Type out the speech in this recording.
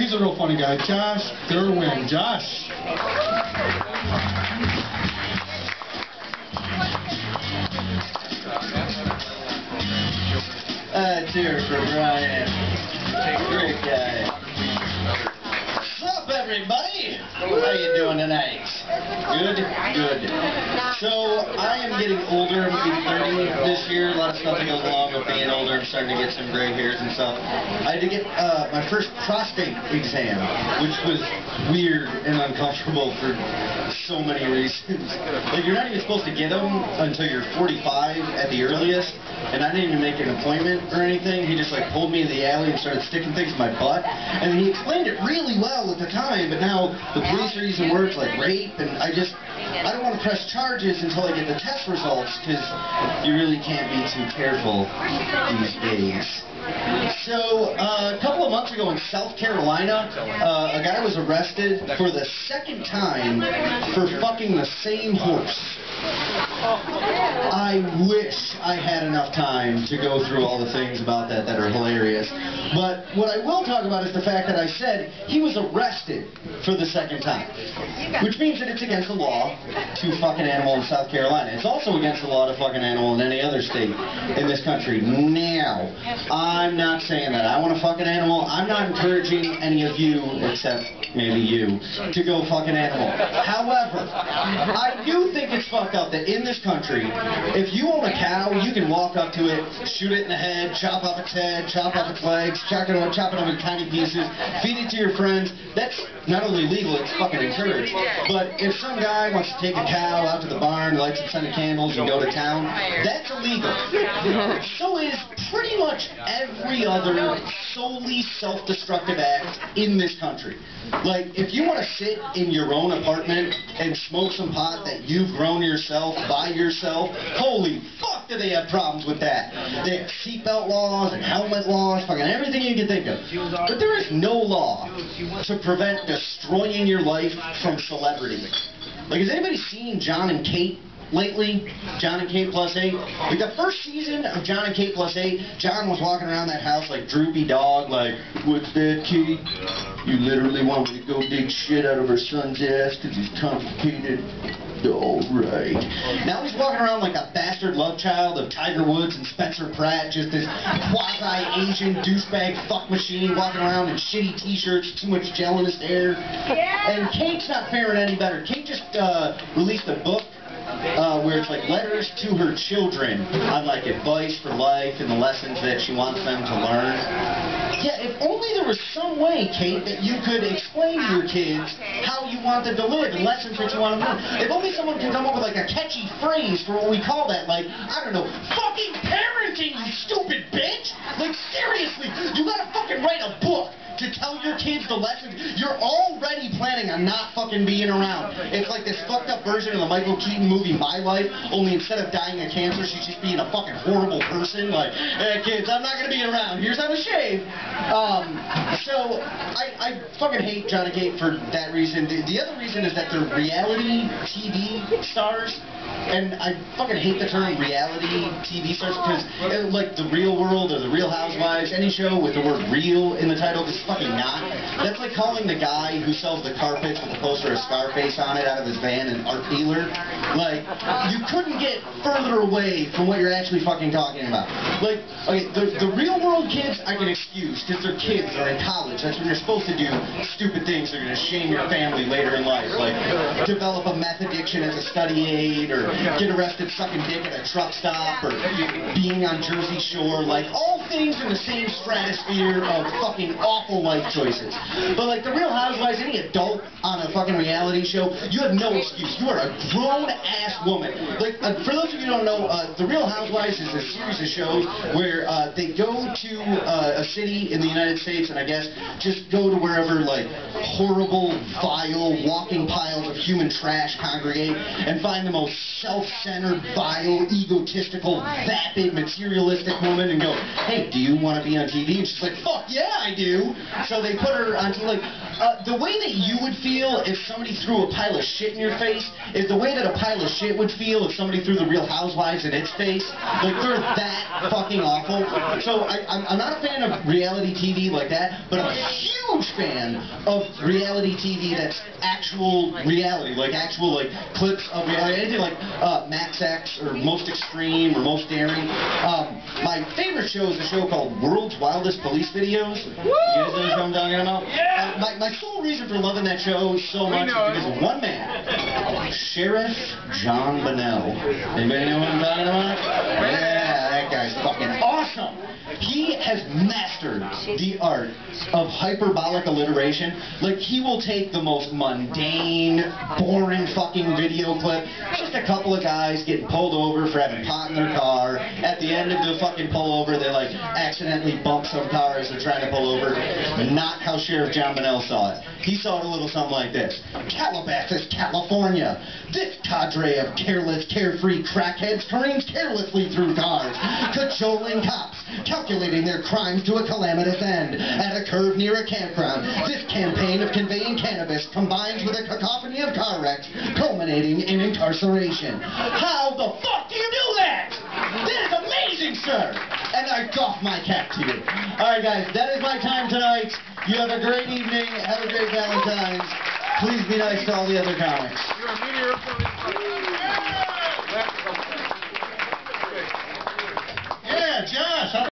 he's a real funny guy. Josh Derwin. Josh. Cheers for Brian. Great guy. What's up, everybody? How you doing tonight? Good? Good. So, I am getting older. I'm going to be 30 this year. A lot of stuff that goes along with being older. I'm starting to get some gray hairs and stuff. I had to get my first prostate exam, which was weird and uncomfortable for so many reasons. Like, you're not even supposed to get them until you're 45 at the earliest. And I didn't even make an appointment or anything. He just like pulled me in the alley and started sticking things in my butt. And he explained it really well at the time, but now the police are using words like rape, and I don't want to press charges until I get the test results, because you really can't be too careful these days. So, a couple of months ago in South Carolina, a guy was arrested for the second time for fucking the same horse. I wish I had enough time to go through all the things about that are hilarious. But what I will talk about is the fact that I said he was arrested for the second time. Which means that it's against the law to fuck an animal in South Carolina. It's also against the law to fuck an animal in any other state in this country. Now, I'm not saying that I want to fuck an animal. I'm not encouraging any of you, except maybe you, to go fuck an animal. However, I do think it's fucked up that in this country, if you own a cow, you can walk up to it, shoot it in the head, chop off its head, chop off its legs, chop it up in tiny pieces, feed it to your friends. That's not only legal, it's fucking encouraged. But if some guy wants to take a cow out to the barn, light some scented candles, and go to town, that's illegal. So is pretty much every other solely self-destructive act in this country. Like, if you want to sit in your own apartment and smoke some pot that you've grown yourself, by yourself, holy fuck do they have problems with that. They have seatbelt laws and helmet laws, fucking everything you can think of. But there is no law to prevent destroying your life from celebrity. Like, has anybody seen John and Kate lately? John and Kate Plus 8? Like, the first season of John and Kate Plus 8, John was walking around that house like droopy dog, like, what's that, Kate? You literally want me to go dig shit out of her son's ass because he's constipated? Alright. Now he's walking around like a bastard love child of Tiger Woods and Spencer Pratt, just this quasi-Asian douchebag fuck machine walking around in shitty t-shirts, too much gel in his hair. Yeah. And Kate's not faring any better. Kate just released a book where it's like letters to her children on like advice for life and the lessons that she wants them to learn. Yeah, if only there was some way, Kate, that you could explain to your kids how you want them to live and lessons that you want them to learn. If only someone can come up with like a catchy phrase for what we call that, like, I don't know, fucking parenting, you stupid bitch! Like, seriously, you gotta fucking write a book to tell your kids the lessons. You're already planning on not fucking being around. It's like this fucked up version of the Michael Keaton movie My Life, only instead of dying of cancer, she's just being a fucking horrible person. Like, hey kids, I'm not gonna be around. Here's how to shave. So I fucking hate John and Kate for that reason. The other reason is that they're reality TV stars. And I fucking hate the term reality TV stars because, like, The Real World or The Real Housewives, any show with the word real in the title is fucking not. That's like calling the guy who sells the carpets with the poster of Scarface on it out of his van an art dealer. Like, you couldn't get further away from what you're actually fucking talking about. Like, okay, the Real World kids I can excuse because they're kids, they're in college. That's when you're supposed to do stupid things. They're going to shame your family later in life, like develop a meth addiction as a study aid, or get arrested sucking dick at a truck stop, or being on Jersey Shore, like all things in the same stratosphere of fucking awful life choices. But like the Real Housewives, any adult on a fucking reality show, you have no excuse. You are a grown-ass woman. Like, for those of you who don't know, The Real Housewives is a series of shows where they go to a city in the United States, and I guess just go to wherever like horrible, vile, walking piles of human trash congregate and find the most self-centered, vile, egotistical, vapid, materialistic woman and go, hey, do you want to be on TV? And she's like, fuck yeah, I do. So they put her on TV. Like, the way that you would feel if somebody threw a pile of shit in your face is the way that a pile of shit would feel if somebody threw The Real Housewives in its face. Like, they're that fucking awful. So I'm not a fan of reality TV like that, but I'm a huge huge fan of reality TV that's actual reality, like actual like clips of reality. Anything like Max X or Most Extreme or Most Daring. My favorite show is a show called World's Wildest Police Videos. You guys know what I'm talking about? Yeah. My sole reason for loving that show so much is because of one man, Sheriff John Bonnell. Anybody know what I'm talking about? Yeah, that guy's fucking awesome. He has mastered the art of hyperbolic alliteration. Like, he will take the most mundane, boring fucking video clip, just a couple of guys getting pulled over for having pot in their car. At the end of the fucking pullover, they like accidentally bump some car as they're trying to pull over. Not how Sheriff John Bonnell saw it. He saw it a little something like this. Calabasas, California. This cadre of careless, carefree crackheads careens carelessly through cars, cajoling cops, calculating their crimes to a calamitous end. At a curve near a campground, this campaign of conveying cannabis combines with a cacophony of car wrecks, culminating in incarceration. How the fuck do you do that? That is amazing, sir! And I doff my cap to you. Alright guys, that is my time tonight. You have a great evening. Have a great Valentine's. Please be nice to all the other comics. Yeah, Josh.